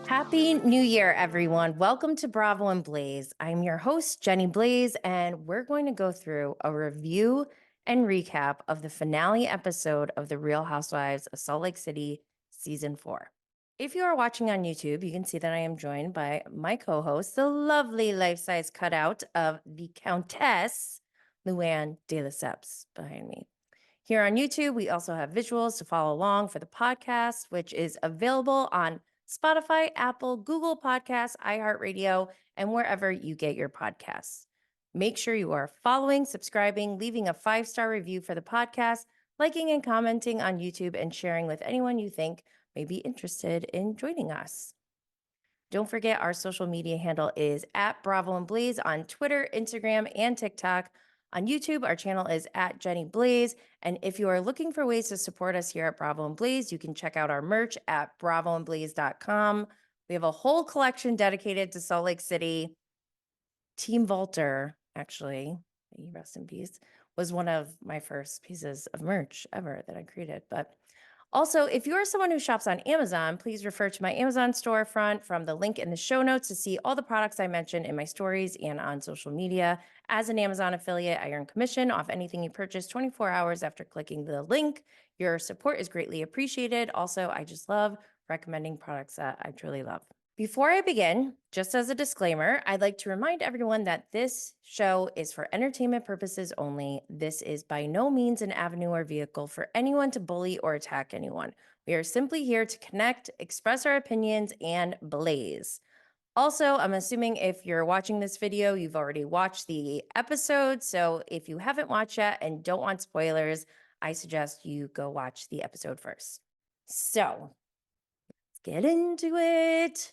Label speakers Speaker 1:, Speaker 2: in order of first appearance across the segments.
Speaker 1: Happy New Year, everyone. Welcome to Bravo and Blaze. I'm your host, Jenny Blaze, and we're going to go through a review and recap of the finale episode of The Real Housewives of Salt Lake City, Season 4. If you are watching on YouTube, you can see that I am joined by my co host, the lovely life size cutout of the Countess, Luann de Lesseps, behind me. Here on YouTube, we also have visuals to follow along for the podcast, which is available on Spotify, Apple, Google Podcasts, iHeartRadio, and wherever you get your podcasts. Make sure you are following, subscribing, leaving a 5-star review for the podcast, liking and commenting on YouTube, and sharing with anyone you think may be interested in joining us. Don't forget our social media handle is at Bravo and Blaze on Twitter, Instagram, and TikTok. On YouTube, our channel is at Jenny Blaze. And if you are looking for ways to support us here at Bravo and Blaze, you can check out our merch at bravoandblaze.com. We have a whole collection dedicated to Salt Lake City. Team Vaulter, actually, may he rest in peace, was one of my first pieces of merch ever that I created. But also, if you are someone who shops on Amazon, please refer to my Amazon storefront from the link in the show notes to see all the products I mentioned in my stories and on social media. As an Amazon affiliate, I earn commission off anything you purchase 24 hours after clicking the link. Your support is greatly appreciated. Also, I just love recommending products that I truly love. Before I begin, just as a disclaimer, I'd like to remind everyone that this show is for entertainment purposes only. This is by no means an avenue or vehicle for anyone to bully or attack anyone. We are simply here to connect, express our opinions, and blaze. Also, I'm assuming if you're watching this video, you've already watched the episode. So if you haven't watched yet and don't want spoilers, I suggest you go watch the episode first. So let's get into it.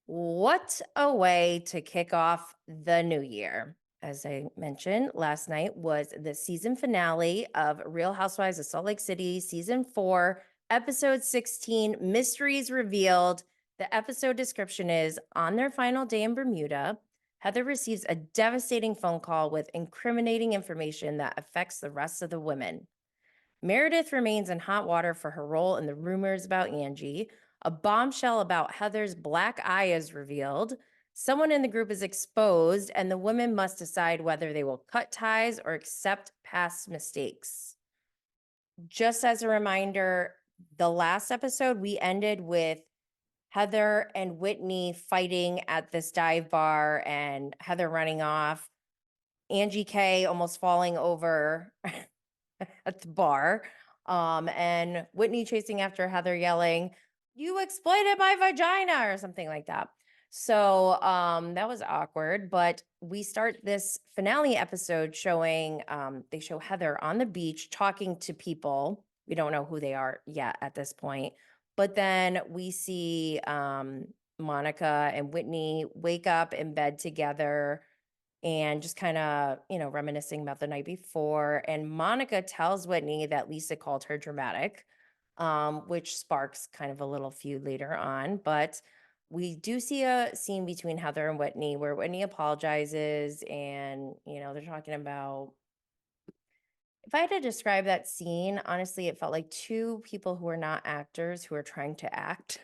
Speaker 1: What a way to kick off the new year. As I mentioned, last night was the season finale of Real Housewives of Salt Lake City, Season 4, Episode 16, Mysteries Revealed. The episode description is: on their final day in Bermuda, Heather receives a devastating phone call with incriminating information that affects the rest of the women. Meredith remains in hot water for her role in the rumors about Angie. A bombshell about Heather's black eye is revealed. Someone in the group is exposed, and the women must decide whether they will cut ties or accept past mistakes. Just as a reminder, the last episode we ended with Heather and Whitney fighting at this dive bar and Heather running off, Angie K almost falling over at the bar, and Whitney chasing after Heather yelling, "You exploited my vagina," or something like that. So that was awkward, but we start this finale episode showing, they show Heather on the beach talking to people. We don't know who they are yet at this point, but then we see Monica and Whitney wake up in bed together and just kind of, reminiscing about the night before. And Monica tells Whitney that Lisa called her dramatic, which sparks kind of a little feud later on. But we do see a scene between Heather and Whitney where Whitney apologizes and, they're talking about, if I had to describe that scene, honestly, it felt like two people who are not actors who are trying to act.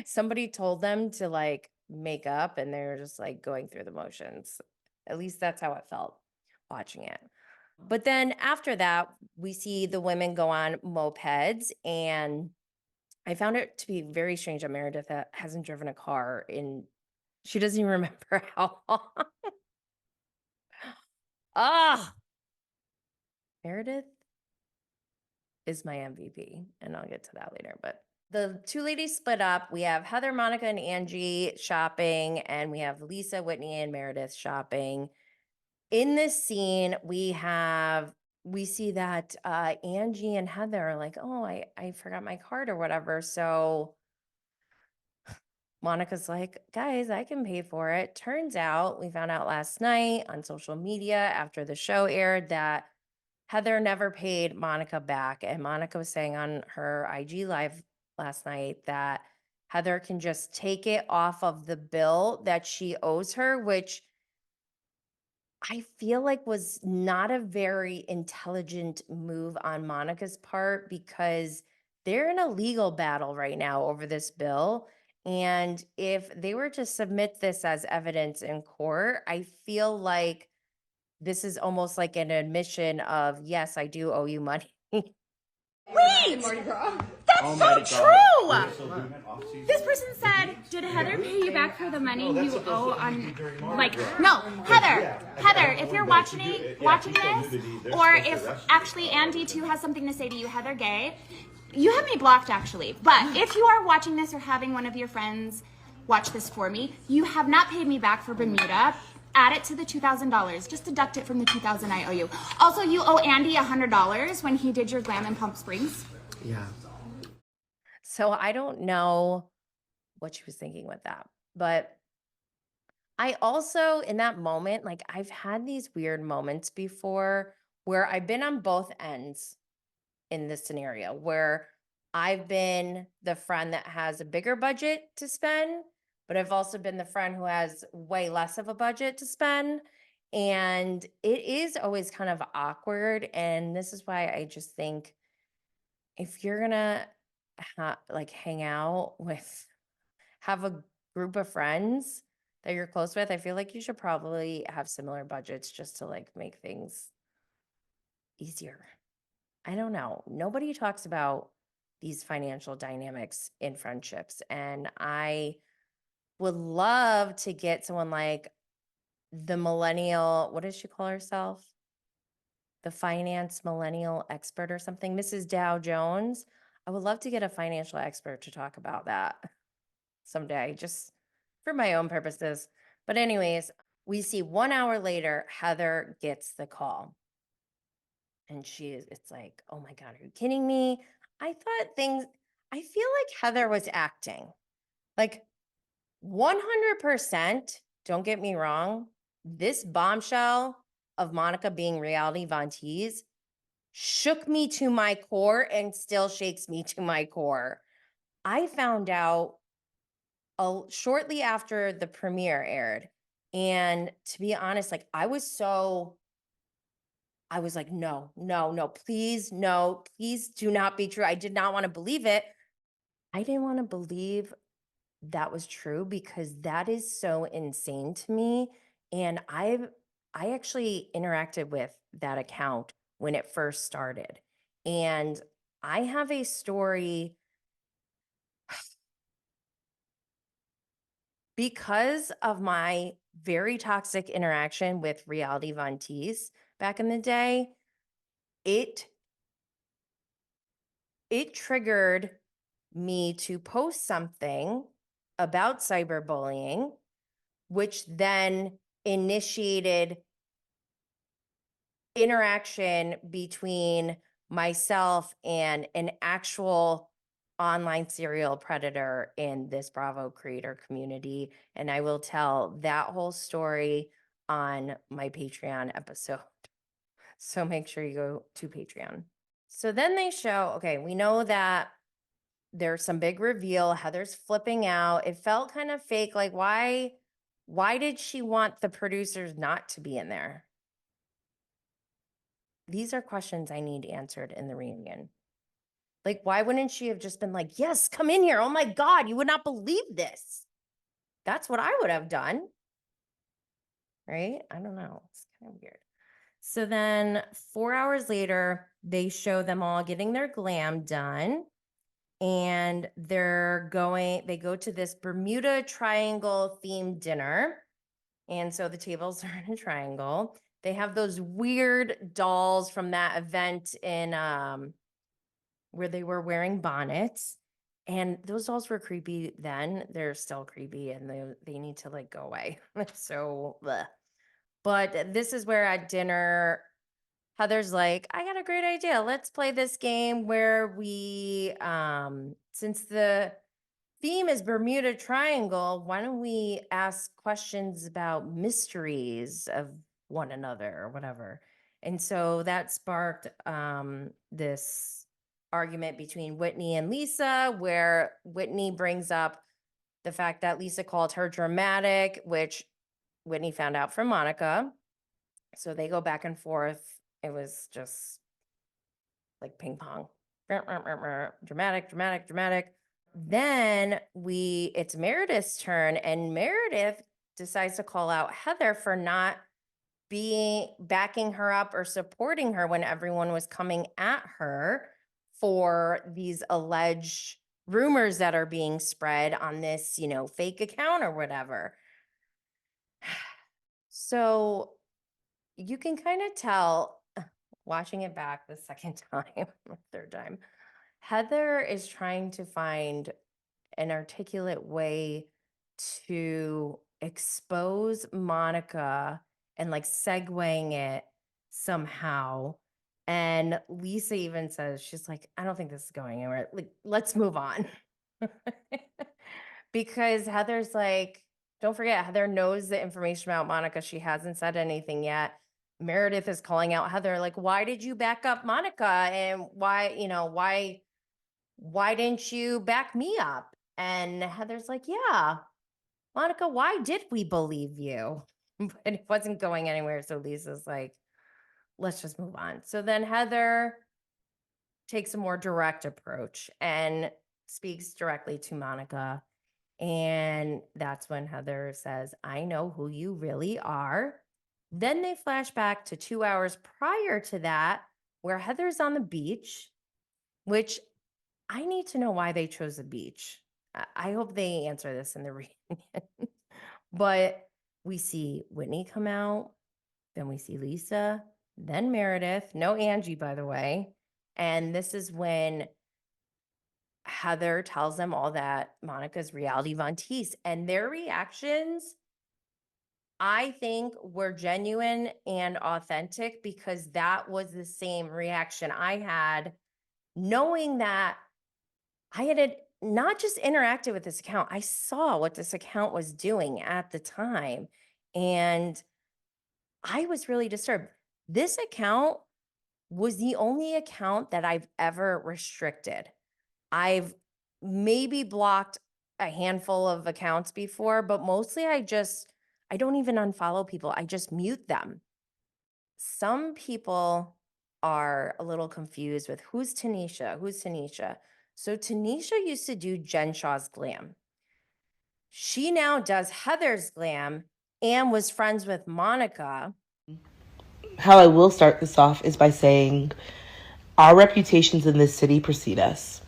Speaker 1: Somebody told them to make up and they're just going through the motions. At least that's how it felt watching it. But then after that, we see the women go on mopeds, and I found it to be very strange that Meredith hasn't driven a car she doesn't even remember how long. Ah, Meredith is my MVP, and I'll get to that later. But the two ladies split up. We have Heather, Monica, and Angie shopping, and we have Lisa, Whitney, and Meredith shopping. In this scene, we see that Angie and Heather are like, "Oh, I forgot my card or whatever." So Monica's like, "Guys, I can pay for it." Turns out, we found out last night on social media after the show aired that Heather never paid Monica back. And Monica was saying on her IG Live last night that Heather can just take it off of the bill that she owes her, which I feel like was not a very intelligent move on Monica's part, because they're in a legal battle right now over this bill. And if they were to submit this as evidence in court, I feel like this is almost like an admission of, yes, I do owe you money.
Speaker 2: Wait! That's so true! This person said, did Heather pay you back for the money you owe on, like, no, Heather, if you're watching this, or if actually Andy too has something to say to you, Heather Gay, you have me blocked actually, but if you are watching this or having one of your friends watch this for me, you have not paid me back for Bermuda. Add it to the $2,000. Just deduct it from the $2,000 I owe you. Also, you owe Andy $100 when he did your glam in Palm Springs.
Speaker 3: Yeah.
Speaker 1: So I don't know what she was thinking with that. But I also, in that moment, like I've had these weird moments before where I've been on both ends in this scenario, where I've been the friend that has a bigger budget to spend, but I've also been the friend who has way less of a budget to spend. And it is always kind of awkward. And this is why I just think if you're gonna like hang out with, have a group of friends that you're close with, I feel like you should probably have similar budgets just to like make things easier. I don't know. Nobody talks about these financial dynamics in friendships. And I would love to get someone like the millennial, what does she call herself? The finance millennial expert or something, Mrs. Dow Jones. I would love to get a financial expert to talk about that someday, just for my own purposes. But anyways, we see 1 hour later, Heather gets the call. And it's like, oh my God, are you kidding me? I feel like Heather was acting. Like 100%, don't get me wrong, this bombshell of Monica being reality Von Teese shook me to my core and still shakes me to my core. I found out shortly after the premiere aired. And to be honest, like I was like, no, please do not be true. I did not want to believe it. I didn't want to believe that was true because that is so insane to me. And I actually interacted with that account when it first started. And I have a story because of my very toxic interaction with Reality Von Teese back in the day. It triggered me to post something about cyberbullying, which then initiated interaction between myself and an actual online serial predator in this Bravo creator community. And I will tell that whole story on my Patreon episode. So make sure you go to Patreon. So then they show, okay, we know that there's some big reveal. Heather's flipping out. It felt kind of fake. Like, why did she want the producers not to be in there? These are questions I need answered in the reunion. Like, why wouldn't she have just been like, yes, come in here. Oh my God, you would not believe this. That's what I would have done. Right? I don't know. It's kind of weird. So then 4 hours later, they show them all getting their glam done. And they go to this Bermuda Triangle themed dinner. And so the tables are in a triangle. They have those weird dolls from that event in where they were wearing bonnets. And those dolls were creepy then. They're still creepy and they need to like go away. So, bleh. But this is where at dinner, Heather's like, I got a great idea. Let's play this game where we, since the theme is Bermuda Triangle, why don't we ask questions about mysteries of one another or whatever? And so that sparked this argument between Whitney and Lisa, where Whitney brings up the fact that Lisa called her dramatic, which Whitney found out from Monica. So they go back and forth. It was just like ping pong. Dramatic. Then it's Meredith's turn, and Meredith decides to call out Heather for not backing her up or supporting her when everyone was coming at her for these alleged rumors that are being spread on this, fake account or whatever. So you can kind of tell watching it back the second time, third time, Heather is trying to find an articulate way to expose Monica and like segueing it somehow. And Lisa even says, she's like, I don't think this is going anywhere. Like, let's move on. Because Heather's like, don't forget, Heather knows the information about Monica. She hasn't said anything yet. Meredith is calling out Heather, like, why did you back up Monica? And why didn't you back me up? And Heather's like, yeah, Monica, why did we believe you? But it wasn't going anywhere. So Lisa's like, let's just move on. So then Heather takes a more direct approach and speaks directly to Monica. And that's when Heather says, I know who you really are. Then they flash back to 2 hours prior to that, where Heather's on the beach, which I need to know why they chose the beach. I hope they answer this in the reunion. But we see Whitney come out, then we see Lisa, then Meredith, no Angie, by the way. And this is when Heather tells them all that Monica's reality Von Teese, and their reactions, I think, were genuine and authentic, because that was the same reaction I had, knowing that I had not just interacted with this account, I saw what this account was doing at the time. And I was really disturbed. This account was the only account that I've ever restricted. I've maybe blocked a handful of accounts before, but mostly I don't even unfollow people. I just mute them. Some people are a little confused with who's Tanisha. So Tanisha used to do Jen Shaw's glam. She now does Heather's glam and was friends with Monica.
Speaker 3: How I will start this off is by saying our reputations in this city precede us.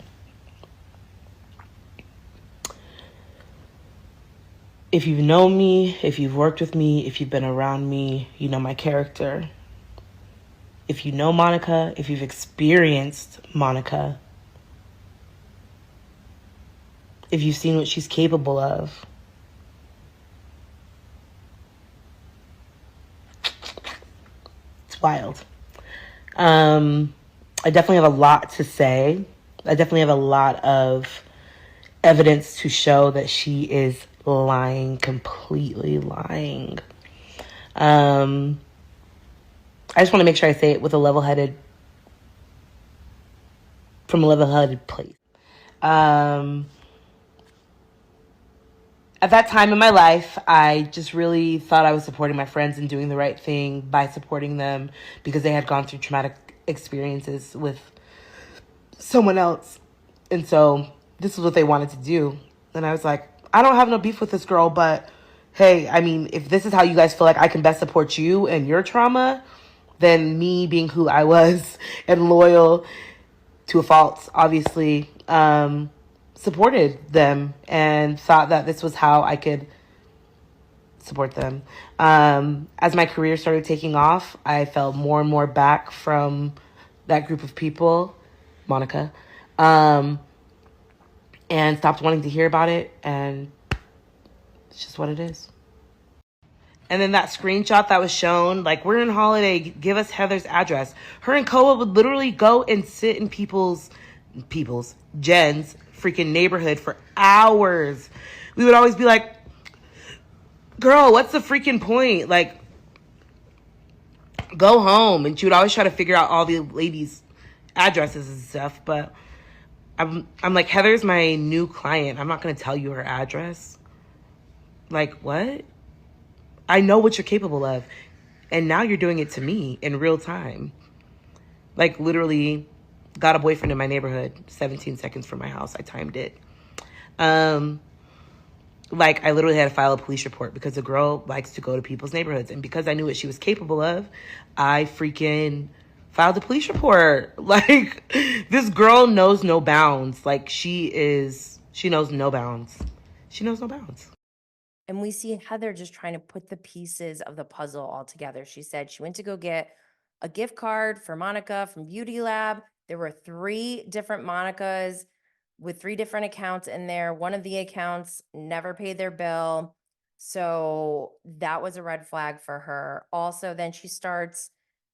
Speaker 3: If you've known me, if you've worked with me, if you've been around me, you know my character. If you know Monica, if you've experienced Monica, if you've seen what she's capable of, it's wild. I definitely have a lot to say. I definitely have a lot of evidence to show that she is lying, completely lying. I just want to make sure I say it with from a level-headed place. At that time in my life, I just really thought I was supporting my friends and doing the right thing by supporting them because they had gone through traumatic experiences with someone else. And so this is what they wanted to do. And I was like, I don't have no beef with this girl, but hey, I mean, if this is how you guys feel like I can best support you and your trauma, then me being who I was and loyal to a fault, obviously, supported them and thought that this was how I could support them. As my career started taking off, I fell more and more back from that group of people, Monica, and stopped wanting to hear about it, and it's just what it is. And then that screenshot that was shown, like, we're in Holiday, give us Heather's address. Her and Koa would literally go and sit in Jen's freaking neighborhood for hours. We would always be like, girl, what's the freaking point? Like, go home. And she would always try to figure out all the ladies' addresses and stuff. But I'm like, Heather's my new client. I'm not going to tell you her address. Like, what? I know what you're capable of. And now you're doing it to me in real time. Like, literally got a boyfriend in my neighborhood, 17 seconds from my house. I timed it. Like, I literally had to file a police report because the girl likes to go to people's neighborhoods. And because I knew what she was capable of, I freaking filed a police report. Like, this girl knows no bounds. Like, she knows no bounds. She knows no bounds.
Speaker 1: And we see Heather just trying to put the pieces of the puzzle all together. She said she went to go get a gift card for Monica from Beauty Lab. There were 3 different Monicas with 3 different accounts in there. One of the accounts never paid their bill. So that was a red flag for her. Also, then she starts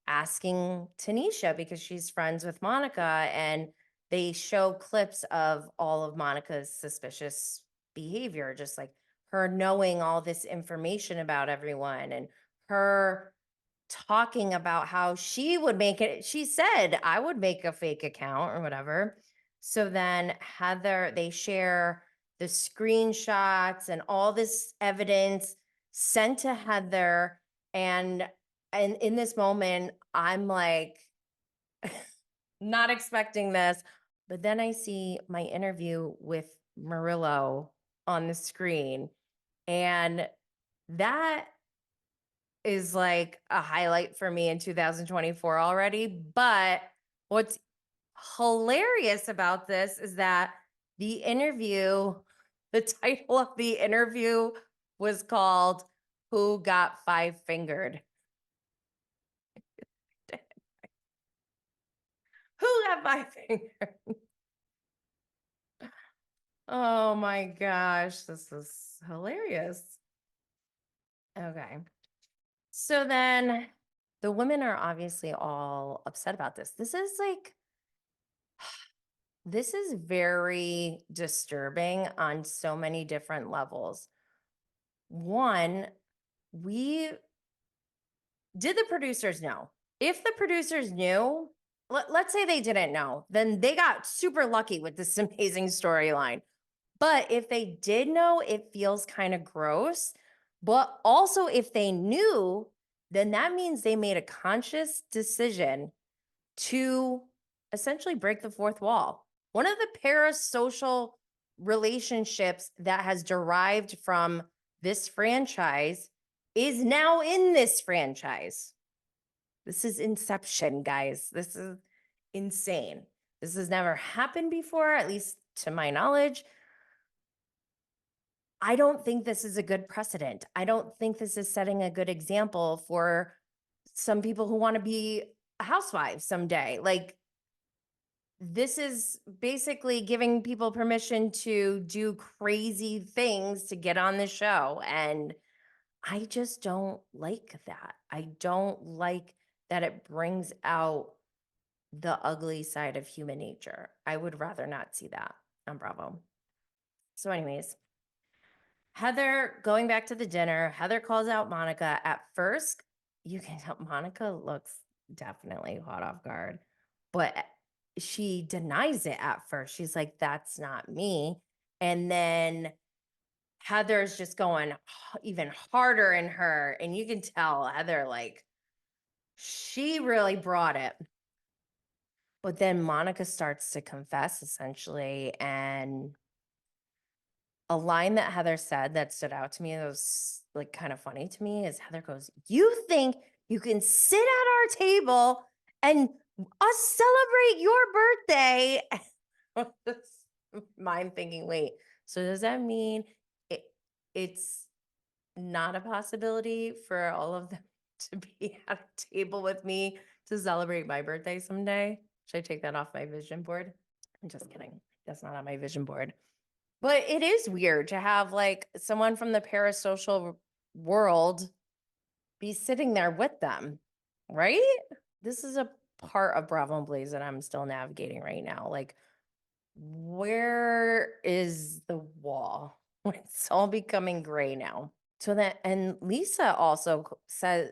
Speaker 1: asking Tanisha because she's friends with Monica, and they show clips of all of Monica's suspicious behavior, just like her knowing all this information about everyone and her talking about how she would make it. She said, I would make a fake account or whatever. So then Heather, they share the screenshots and all this evidence sent to Heather. And in this moment, I'm like, not expecting this. But then I see my interview with Murillo on the screen. And that is like a highlight for me in 2024 already. But what's hilarious about this is that the title of the interview was called Who Got 5-Fingered? Who got 5-fingered? Oh my gosh, this is hilarious. Okay. So then the women are obviously all upset about this. This is very disturbing on so many different levels. One, did the producers know? If the producers knew, let's say they didn't know, then they got super lucky with this amazing storyline. But if they did know, it feels kind of gross. But also, if they knew, then that means they made a conscious decision to essentially break the fourth wall. One of the parasocial relationships that has derived from this franchise is now in this franchise. This is Inception, guys. This is insane. This has never happened before, at least to my knowledge. I don't think this is a good precedent. I don't think this is setting a good example for some people who want to be housewives someday. Like, this is basically giving people permission to do crazy things to get on the show. And I just don't like that. I don't like that it brings out the ugly side of human nature. I would rather not see that on Bravo. So anyways, Heather, going back to the dinner, Heather calls out Monica. At first, you can tell Monica looks definitely caught off guard, but she denies it at first. She's like, that's not me. And then Heather's just going even harder in her. And you can tell Heather, like, she really brought it. But then Monica starts to confess essentially. And a line that Heather said that stood out to me, that was like kind of funny to me, is Heather goes, you think you can sit at our table and us celebrate your birthday? Mine thinking, wait, so does that mean it's not a possibility for all of them to be at a table with me to celebrate my birthday someday? Should I take that off my vision board? I'm just kidding. That's not on my vision board. But it is weird to have like someone from the parasocial world be sitting there with them, right? This is a part of Bravo and Blaze that I'm still navigating right now. Like, where is the wall? It's all becoming gray now. So that, and Lisa also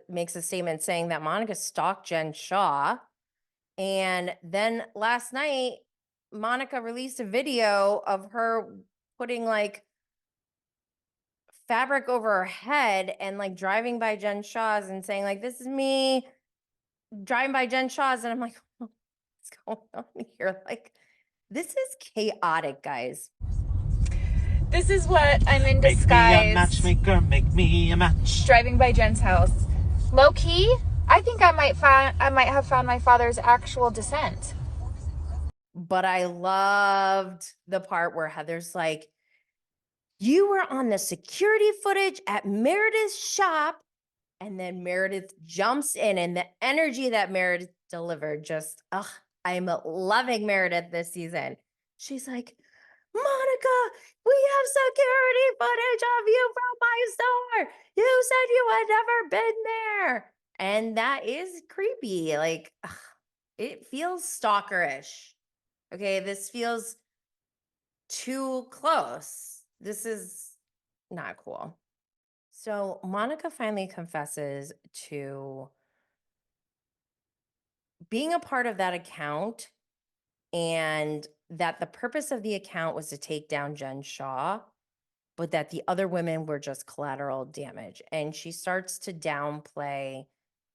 Speaker 1: makes a statement saying that Monica stalked Jen Shaw. And then last night, Monica released a video of her putting like fabric over her head and like driving by Jen Shaw's and saying like, this is me driving by Jen Shaw's. And I'm like, what's going on here? Like, this is chaotic, guys.
Speaker 2: This is what I'm in
Speaker 4: Make
Speaker 2: disguise.
Speaker 4: me a matchmaker, make me a match.
Speaker 2: Driving by Jen's house. Low key, I think I might have found my father's actual descent.
Speaker 1: But I loved the part where Heather's like, you were on the security footage at Meredith's shop. And then Meredith jumps in, and the energy that Meredith delivered just, I'm loving Meredith this season. She's like, Monica, we have security footage of you from my store. You said you had never been there. And that is creepy. Like, it feels stalkerish. Okay, this feels too close. This is not cool. So Monica finally confesses to being a part of that account, and that the purpose of the account was to take down Jen Shaw, but that the other women were just collateral damage. And she starts to downplay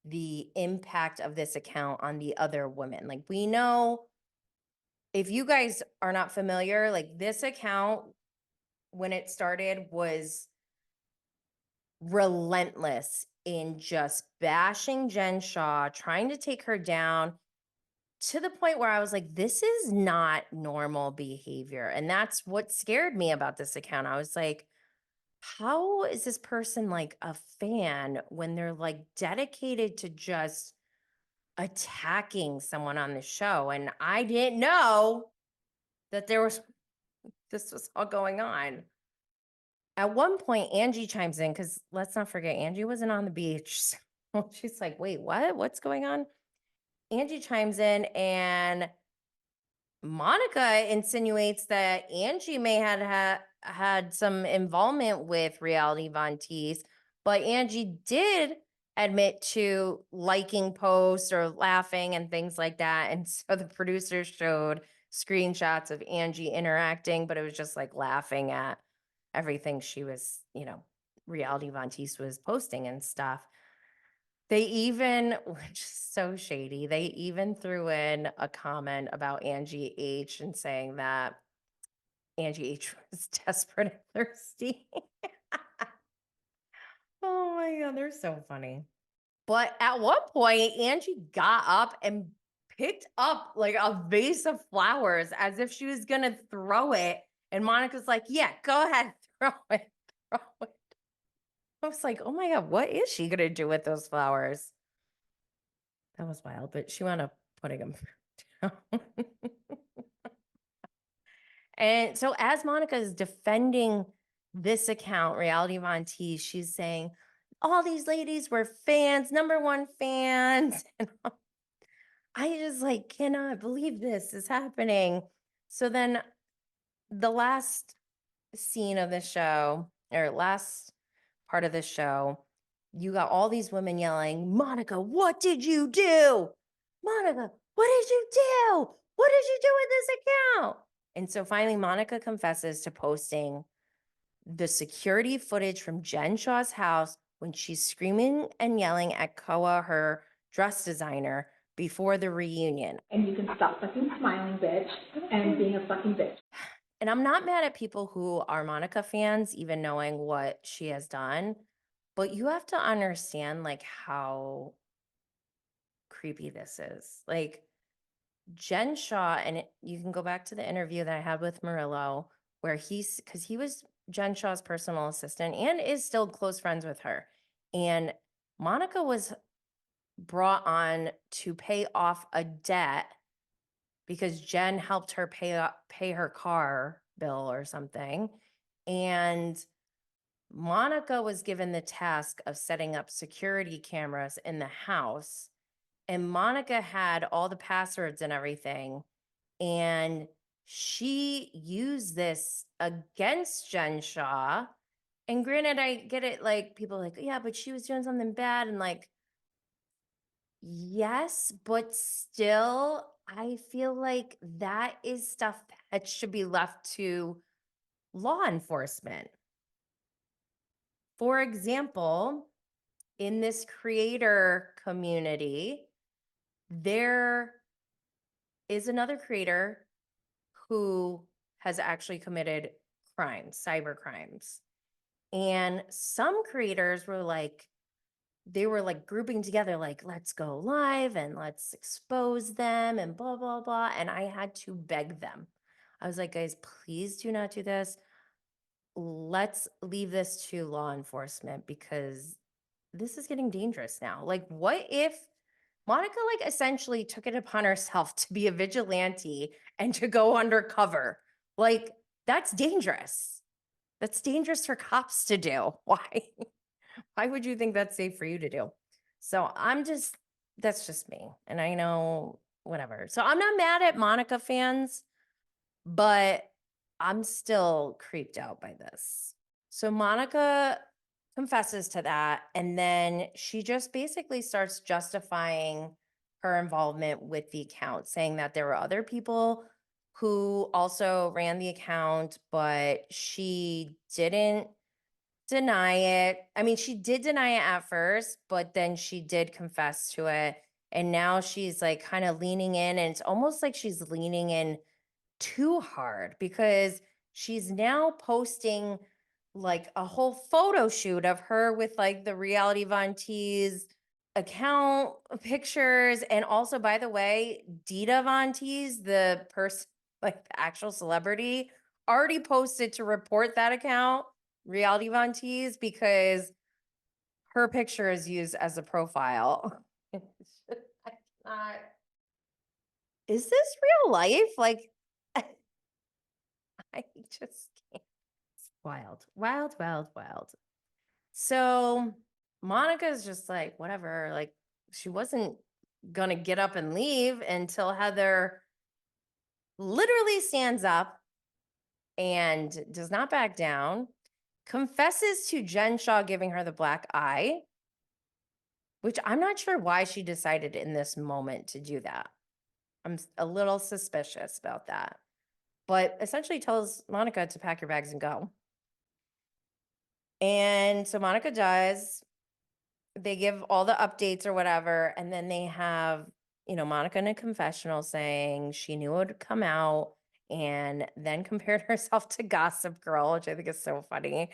Speaker 1: the impact of this account on the other women. Like, we know, if you guys are not familiar, like, this account, when it started, was relentless in just bashing Jen Shaw, trying to take her down, to the point where I was like, this is not normal behavior. And that's what scared me about this account. I was like, how is this person like a fan when they're like dedicated to just attacking someone on the show? And I didn't know that this was all going on. At one point, Angie chimes in, because let's not forget, Angie wasn't on the beach. So she's like, wait, what? What's going on? Angie chimes in, and Monica insinuates that Angie may had some involvement with Reality Von Teese, but Angie did admit to liking posts or laughing and things like that. And so the producers showed screenshots of Angie interacting, but it was just like laughing at everything she was, Reality Von Teese was posting and stuff. They even, which is so shady, they even threw in a comment about Angie H and saying that Angie H was desperate and thirsty. Oh my God, they're so funny. But at one point, Angie got up and picked up like a vase of flowers as if she was going to throw it. And Monica's like, yeah, go ahead, throw it, throw it. I was like, oh my God, what is she going to do with those flowers? That was wild, but she wound up putting them down. And so as Monica is defending this account, Reality Von Teese, she's saying, all these ladies were fans, number one fans. And I just like cannot believe this is happening. So then the last scene of the show, or last part of the show, you got all these women yelling, Monica, what did you do? Monica, what did you do? What did you do with this account? And so finally, Monica confesses to posting the security footage from Jen Shaw's house when she's screaming and yelling at Koa, her dress designer, before the reunion.
Speaker 5: And you can stop fucking smiling, bitch, and being a fucking bitch.
Speaker 1: And I'm not mad at people who are Monica fans, even knowing what she has done. But you have to understand, like, how creepy this is. Like, Jen Shaw, and you can go back to the interview that I had with Murillo, where because he was Jen Shaw's personal assistant and is still close friends with her. And Monica was brought on to pay off a debt because Jen helped her pay her car bill or something. And Monica was given the task of setting up security cameras in the house. And Monica had all the passwords and everything. And she used this against Jen Shaw. And granted, I get it, like, people are like, yeah, but she was doing something bad. And like, yes, but still, I feel like that is stuff that should be left to law enforcement. For example, in this creator community, there is another creator who has actually committed crimes, cyber crimes. And some creators were like, they were like grouping together, like, let's go live and let's expose them and blah, blah, blah. And I had to beg them. I was like, guys, please do not do this. Let's leave this to law enforcement because this is getting dangerous now. Like, what if Monica, like, essentially took it upon herself to be a vigilante and to go undercover? Like, that's dangerous. That's dangerous for cops to do. Why? Why would you think that's safe for you to do? So that's just me. And I know, whatever. So I'm not mad at Monica fans, but I'm still creeped out by this. So Monica confesses to that. And then she just basically starts justifying her involvement with the account, saying that there were other people who also ran the account, but she didn't deny it. I mean, she did deny it at first, but then she did confess to it. And now she's like kind of leaning in, and it's almost like she's leaning in too hard because she's now posting like a whole photo shoot of her with like the Reality Von Tease account pictures. And also, by the way, Dita Von Teese, the person, like the actual celebrity, already posted to report that account, Reality Von Teese, because her picture is used as a profile. I cannot. Is this real life? Like, I just can't. It's wild, wild, wild, wild. So Monica's just like, whatever, like, she wasn't gonna get up and leave until Heather literally stands up and does not back down, confesses to Jen Shaw giving her the black eye, which I'm not sure why she decided in this moment to do that. I'm a little suspicious about that, but essentially tells Monica to pack your bags and go. And so Monica does. They give all the updates or whatever, and then they have, Monica in a confessional saying she knew it would come out, and then compared herself to Gossip Girl, which I think is so funny.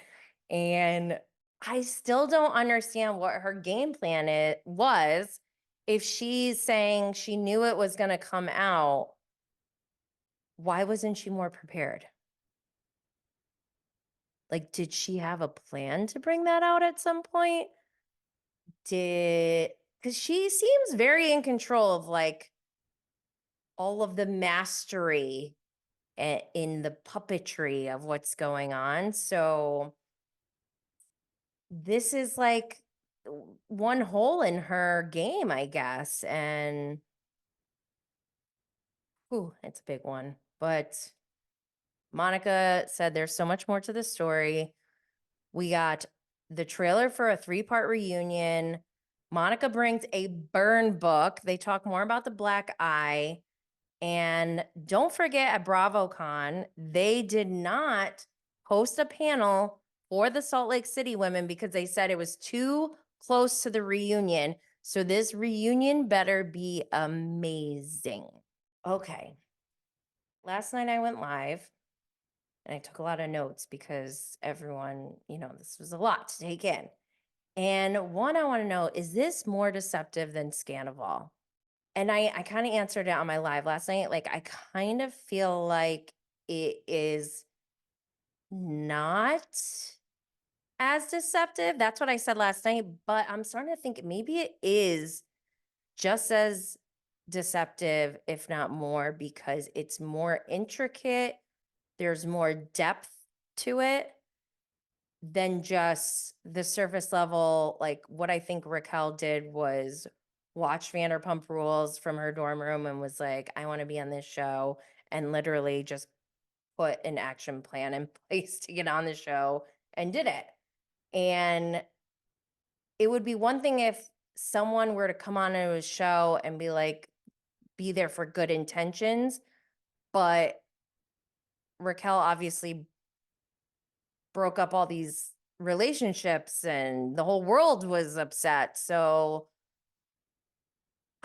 Speaker 1: And I still don't understand what her game plan was. If she's saying she knew it was going to come out, why wasn't she more prepared? Like, did she have a plan to bring that out at some point? Because she seems very in control of like all of the mastery in the puppetry of what's going on. So this is like one hole in her game, I guess. And it's a big one. But Monica said there's so much more to the story. We got the trailer for a 3-part reunion. Monica brings a burn book. They talk more about the black eye. And don't forget at BravoCon, they did not host a panel for the Salt Lake City women because they said it was too close to the reunion. So this reunion better be amazing. Okay. Last night I went live and I took a lot of notes because everyone, this was a lot to take in. And one, I want to know, is this more deceptive than Scandival? And I kind of answered it on my live last night. Like, I kind of feel like it is not as deceptive. That's what I said last night. But I'm starting to think maybe it is just as deceptive, if not more, because it's more intricate. There's more depth to it than just the surface level. Like, what I think Raquel did was watch Vanderpump Rules from her dorm room and was like, I want to be on this show, and literally just put an action plan in place to get on the show and did it. And it would be one thing if someone were to come on to a show and be like, be there for good intentions, but Raquel obviously broke up all these relationships and the whole world was upset. So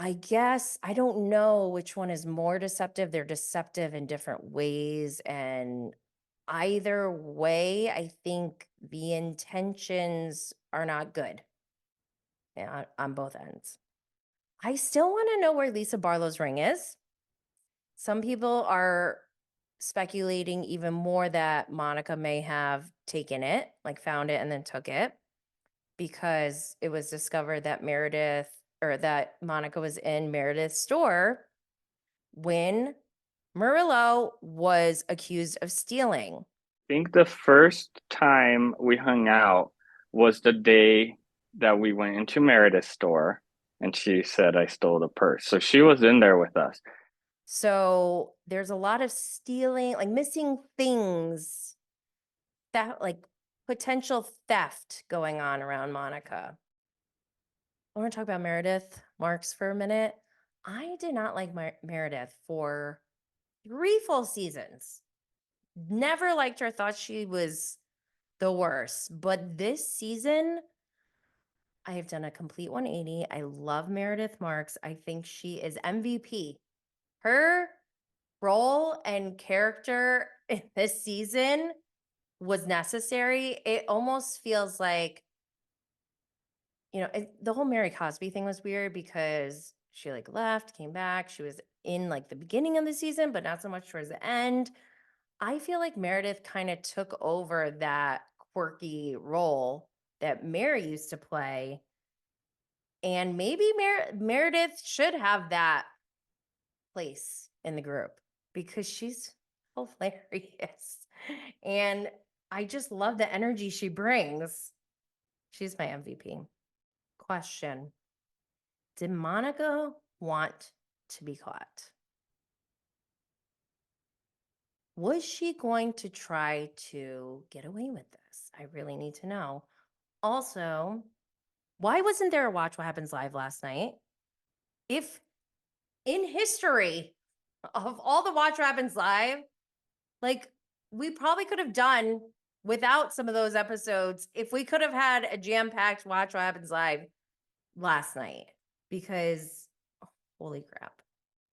Speaker 1: I guess I don't know which one is more deceptive. They're deceptive in different ways. And either way, I think the intentions are not good on both ends. I still want to know where Lisa Barlow's ring is. Some people are speculating even more that Monica may have taken it, like found it and then took it, because it was discovered that that Monica was in Meredith's store when Murillo was accused of stealing.
Speaker 6: I think the first time we hung out was the day that we went into Meredith's store and she said I stole the purse. So she was in there with us.
Speaker 1: So there's a lot of stealing, like missing things, that like potential theft going on around Monica. I want to talk about Meredith Marks for a minute. I did not like Meredith for 3 full seasons. Never liked her, thought she was the worst. But this season, I have done a complete 180. I love Meredith Marks. I think she is MVP. Her role and character in this season was necessary. It almost feels like, the whole Mary Cosby thing was weird because she like left, came back. She was in like the beginning of the season, but not so much towards the end. I feel like Meredith kind of took over that quirky role that Mary used to play. And maybe Meredith should have that place in the group because she's hilarious. And I just love the energy she brings. She's my MVP. Question: did Monica want to be caught? Was she going to try to get away with this? I really need to know. Also, why wasn't there a Watch What Happens Live last night? If in history of all the Watch What Happens Live, like we probably could have done without some of those episodes if we could have had a jam-packed Watch What Happens Live last night, because holy crap.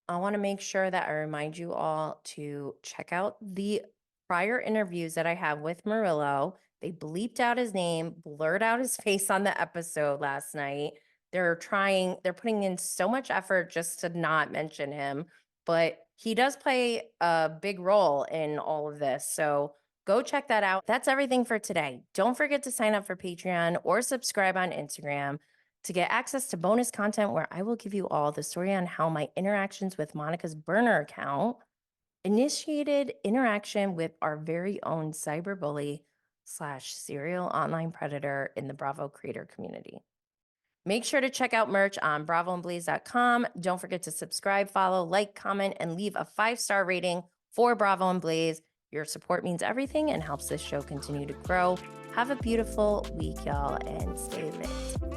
Speaker 1: I want to make sure that I remind you all to check out the prior interviews that I have with Murillo. They bleeped out his name, blurred out his face on the episode last night. They're putting in so much effort just to not mention him, but he does play a big role in all of this. So go check that out. That's everything for today. Don't forget to sign up for Patreon or subscribe on Instagram to get access to bonus content where I will give you all the story on how my interactions with Monica's burner account initiated interaction with our very own cyberbully / serial online predator in the Bravo creator community. Make sure to check out merch on bravoandblaze.com. Don't forget to subscribe, follow, like, comment, and leave a 5-star rating for Bravo and Blaze. Your support means everything and helps this show continue to grow. Have a beautiful week, y'all, and stay lit.